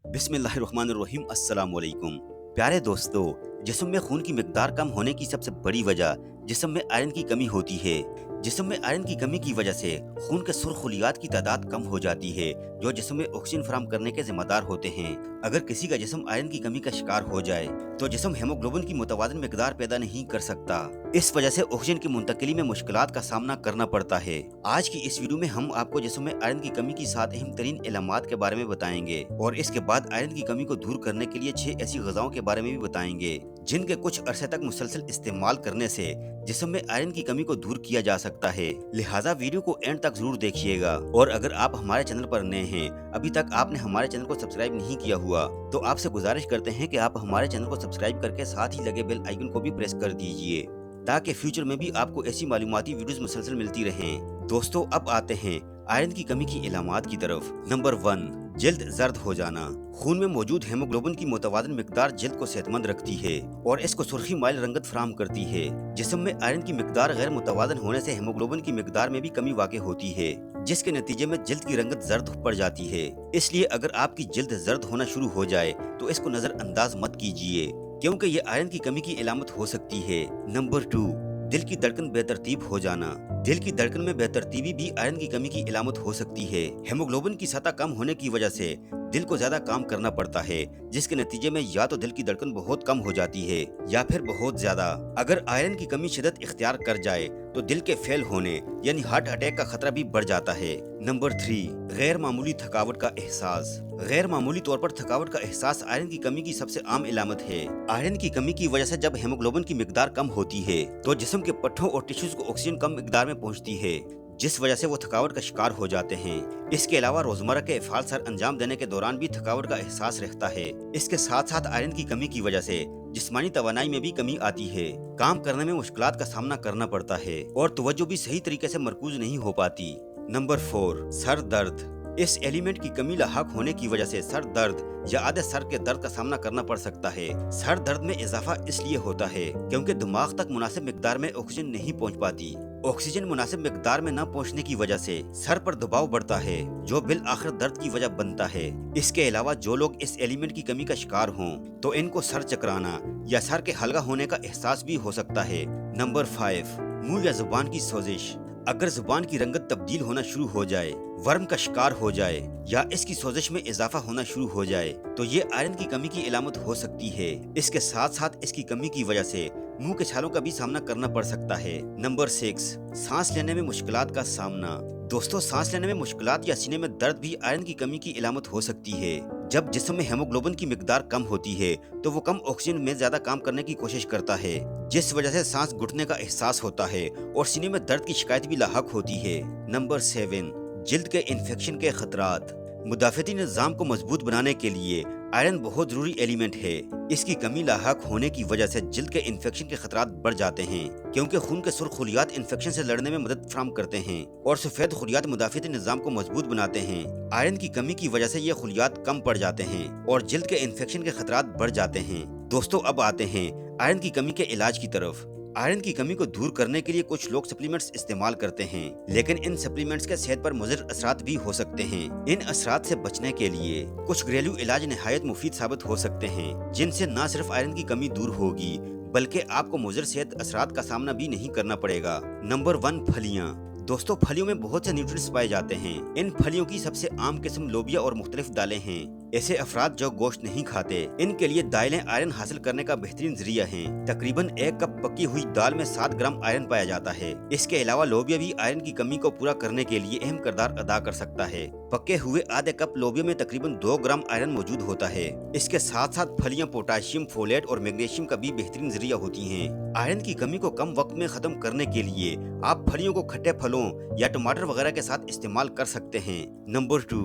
बिस्मिल्लाहिर्रहमानिर्रहीम अस्सलाम वालेकुम। प्यारे दोस्तों, जिस्म में खून की मिकदार कम होने की सबसे बड़ी वजह जिस्म में आयरन की कमी होती है। जिस्म में आयरन की कमी की वजह से खून के सुर्ख खलियात की तादाद कम हो जाती है, जो जिस्म में ऑक्सीजन फराहम करने के जिम्मेदार होते हैं। अगर किसी का जिस्म आयरन की कमी का शिकार हो जाए तो जिस्म हेमोग्लोबिन की मुतवाज़िन मिकदार पैदा नहीं कर सकता। इस वजह से ऑक्सीजन की मुंतकिली में मुश्किलात का सामना करना पड़ता है। आज की इस वीडियो में हम आपको जिस्म में आयरन की कमी की 7 अहम तरीन इलामात के बारे में बताएंगे और इसके बाद आयरन की कमी को दूर करने के लिए 6 ऐसी ग़िज़ाओं के बारे में भी बताएंगे जिनके कुछ अरसे तक मुसलसल इस्तेमाल करने से जिस्म में आयरन की कमी को दूर किया जा सकता है। लिहाजा वीडियो को एंड तक जरूर देखिएगा। और अगर आप हमारे चैनल पर नए हैं, अभी तक आपने हमारे चैनल को सब्सक्राइब नहीं किया हुआ, तो आपसे गुजारिश करते हैं कि आप हमारे चैनल को सब्सक्राइब करके साथ ही लगे बेल आइकन को भी प्रेस कर दीजिए, ताकि फ्यूचर में भी आपको ऐसी मालूमाती वीडियोस मुसलसल मिलती रहें। दोस्तों, अब आते हैं आयरन की कमी की इलामात की तरफ। नंबर 1, जल्द जर्द हो जाना। खून में मौजूद हेमोग्लोबिन की मुतवाज़िन मिकदार जल्द को सेहतमंद रखती है और इसको सुर्खी माइल रंगत फराहम करती है। जिस्म में आयरन की मिकदार गैर मुतवाज़िन होने से हेमोग्लोबिन की मिकदार में भी कमी वाक़ई होती है, जिसके नतीजे में जल्द की रंगत जर्द पड़ जाती है। इसलिए अगर आपकी जल्द जर्द होना शुरू हो जाए तो इसको नजरअंदाज मत कीजिए, क्योंकि ये आयरन की कमी की इलामत हो सकती है। नंबर 2, दिल की धड़कन बेतरतीब हो जाना। दिल की धड़कन में बेतरतीबी भी आयरन की कमी की इलामत हो सकती है। हेमोग्लोबिन की सतह कम होने की वजह से दिल को ज्यादा काम करना पड़ता है, जिसके नतीजे में या तो दिल की धड़कन बहुत कम हो जाती है या फिर बहुत ज्यादा। अगर आयरन की कमी शिदत इख्तियार कर जाए तो दिल के फेल होने यानी हार्ट अटैक का खतरा भी बढ़ जाता है। नंबर 3, गैर मामूली थकावट का एहसास। गैर मामूली तौर पर थकावट का एहसास आयरन की कमी की सबसे आम इलामत है। आयरन की कमी की वजह से जब हेमोग्लोबिन की मिकदार कम होती है तो जिस्म के पट्ठों और टिश्यूज को ऑक्सीजन कम मिकदार में पहुंचती है, जिस वजह से वो थकावट का शिकार हो जाते हैं। इसके अलावा रोजमर्रा के अफ़आल सर अंजाम देने के दौरान भी थकावट का एहसास रहता है। इसके साथ साथ आयरन की कमी की वजह से जिस्मानी तवानाई में भी कमी आती है, काम करने में मुश्किलात का सामना करना पड़ता है और तवज्जो भी सही तरीके से मरकूज नहीं हो पाती। नंबर 4, सर दर्द। इस एलिमेंट की कमी लाहक होने की वजह से सर दर्द या आधे सर के दर्द का सामना करना पड़ सकता है। सर दर्द में इजाफा इसलिए होता है क्योंकि दिमाग तक मुनासिब मिकदार में ऑक्सीजन नहीं पहुंच पाती। ऑक्सीजन मुनासिब मिकदार में न पहुंचने की वजह से सर पर दबाव बढ़ता है, जो बिल आखिर दर्द की वजह बनता है। इसके अलावा जो लोग इस एलिमेंट की कमी का शिकार हों तो इनको सर चकराना या सर के हल्का होने का एहसास भी हो सकता है। नंबर 5, मुंह या जुबान की सोजिश। अगर जुबान की रंगत तब्दील होना शुरू हो जाए, वर्म का शिकार हो जाए या इसकी सोजिश में इजाफा होना शुरू हो जाए तो ये आयरन की कमी की इलामत हो सकती है। इसके साथ साथ इसकी कमी की वजह से मुंह के छालों का भी सामना करना पड़ सकता है। नंबर 6, सांस लेने में मुश्किलात का सामना। दोस्तों, सांस लेने में मुश्किलात या सीने में दर्द भी आयरन की कमी की इलामत हो सकती है। जब जिस्म में हेमोग्लोबिन की मिकदार कम होती है तो वो कम ऑक्सीजन में ज्यादा काम करने की कोशिश करता है, जिस वजह से सांस घुटने का एहसास होता है और सीने में दर्द की शिकायत भी लाहक होती है। नंबर 7, जिल्द के इन्फेक्शन के खतरात। मुदाफ़ती निज़ाम को मजबूत बनाने के लिए आयरन बहुत जरूरी एलिमेंट है। इसकी कमी लाहक होने की वजह से जिल्द के इन्फेक्शन के खतरात बढ़ जाते हैं, क्योंकि खून के सुर्ख खलियात इन्फेक्शन से लड़ने में मदद फराहम करते हैं और सफेद खलियात मुदाफ़ती निज़ाम को मजबूत बनाते हैं। आयरन की कमी की वजह से ये खलियात कम पड़ जाते हैं और जिल्द के इन्फेक्शन के खतरात बढ़ जाते हैं। दोस्तों, अब आते हैं आयरन की कमी के इलाज की तरफ। आयरन की कमी को दूर करने के लिए कुछ लोग सप्लीमेंट्स इस्तेमाल करते हैं, लेकिन इन सप्लीमेंट्स के सेहत पर मुज़िर असरात भी हो सकते हैं। इन असरात से बचने के लिए कुछ घरेलू इलाज निहायत मुफीद साबित हो सकते हैं, जिनसे न सिर्फ आयरन की कमी दूर होगी बल्कि आपको मुज़िर सेहत असरात का सामना भी नहीं करना पड़ेगा। नंबर 1, फलियां। दोस्तों, फलियों में बहुत से न्यूट्रिएंट्स पाए जाते हैं। इन फलियों की सबसे आम किस्म लोबिया और मुख्तलिफ दालें हैं। ऐसे अफराद जो गोश्त नहीं खाते, इनके लिए दालें आयरन हासिल करने का बेहतरीन जरिया हैं। तकरीबन 1 कप पकी हुई दाल में 7 ग्राम आयरन पाया जाता है। इसके अलावा लोबिया भी आयरन की कमी को पूरा करने के लिए अहम किरदार अदा कर सकता है। पके हुए आधे कप लोबिया में तकरीबन 2 ग्राम आयरन मौजूद होता है। इसके साथ साथ फलियां पोटाशियम, फोलेट और मैग्नीशियम का भी बेहतरीन जरिया होती हैं। आयरन की कमी को कम वक्त में खत्म करने के लिए आप फलियों को खट्टे फलों या टमाटर वगैरह के साथ इस्तेमाल कर सकते हैं। नंबर 2,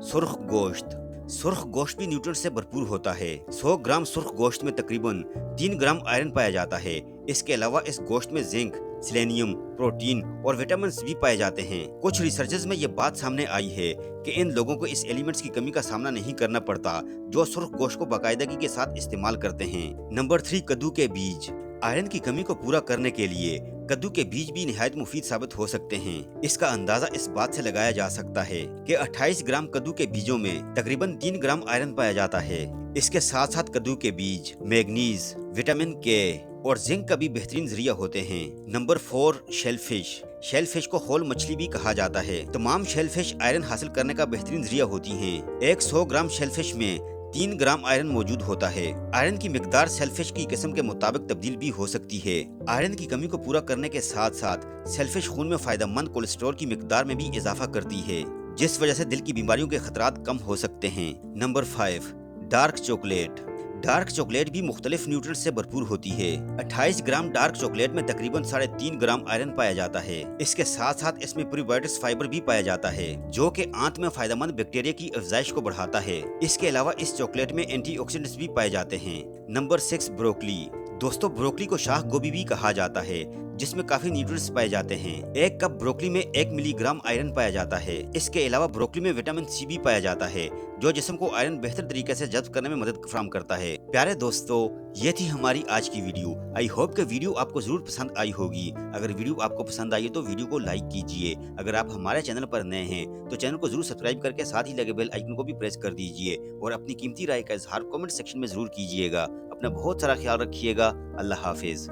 सुर्ख गोश्त। सुर्ख गोश्त भी न्यूट्रिएंट्स से भरपूर होता है। 100 ग्राम सुर्ख गोश्त में तकरीबन 3 ग्राम आयरन पाया जाता है। इसके अलावा इस गोश्त में जिंक, सेलेनियम, प्रोटीन और विटामिन भी पाए जाते हैं। कुछ रिसर्चेस में ये बात सामने आई है कि इन लोगों को इस एलिमेंट्स की कमी का सामना नहीं करना पड़ता, जो सुर्ख गोश्त को बाकायदगी के साथ इस्तेमाल करते हैं। नंबर 3, कद्दू के बीज। आयरन की कमी को पूरा करने के लिए कद्दू के बीज भी निहायत मुफीद साबित हो सकते हैं। इसका अंदाजा इस बात से लगाया जा सकता है कि 28 ग्राम कद्दू के बीजों में तकरीबन 3 ग्राम आयरन पाया जाता है। इसके साथ साथ कद्दू के बीज मैग्नीज, विटामिन के और जिंक का भी बेहतरीन जरिया होते हैं। Number 4, shellfish. शेलफिश को होल मछली भी कहा जाता है। तमाम शेलफिश आयरन हासिल करने का बेहतरीन जरिया होती हैं। एक 100 ग्राम शेलफिश में 3 ग्राम आयरन मौजूद होता है। आयरन की मिकदार शेलफिश की किस्म के मुताबिक तब्दील भी हो सकती है। आयरन की कमी को पूरा करने के साथ साथ शेलफिश खून में फायदेमंद कोलेस्ट्रॉल की मिकदार में भी इजाफा करती है, जिस वजह से दिल की बीमारियों के खतरात कम हो सकते हैं। Number 5, dark chocolate. Dark chocolate भी मुख्तलिफ न्यूट्रिएंट्स से भरपूर होती है। 28 ग्राम डार्क चॉकलेट में तकरीबन 3.5 ग्राम आयरन पाया जाता है। इसके साथ साथ इसमें प्रीबायोटिक्स फाइबर भी पाया जाता है, जो कि आंत में फायदेमंद बैक्टीरिया की अफजाइश को बढ़ाता है। इसके अलावा इस चॉकलेट में एंटीऑक्सीडेंट्स भी पाए जाते हैं। Number 6, broccoli. दोस्तों, ब्रोकली को शाह गोभी भी कहा जाता है, जिसमें काफी न्यूट्रिएंट्स पाए जाते हैं। 1 कप ब्रोकली में 1 मिलीग्राम आयरन पाया जाता है। इसके अलावा ब्रोकली में विटामिन सी भी पाया जाता है, जो जिस्म को आयरन बेहतर तरीके से जब्त करने में मदद फराहम करता है। प्यारे दोस्तों, ये थी हमारी आज की वीडियो। आई होप कि वीडियो आपको जरूर पसंद आई होगी। अगर वीडियो आपको पसंद आई है तो वीडियो को लाइक कीजिए। अगर आप हमारे चैनल पर नए हैं तो चैनल को जरूर सब्सक्राइब करके साथ ही लगे बेल आइकन को भी प्रेस कर दीजिए और अपनी कीमती राय का इजहार कमेंट सेक्शन में जरूर कीजिएगा। अपना बहुत सारा ख्याल रखिएगा। अल्लाह हाफिज।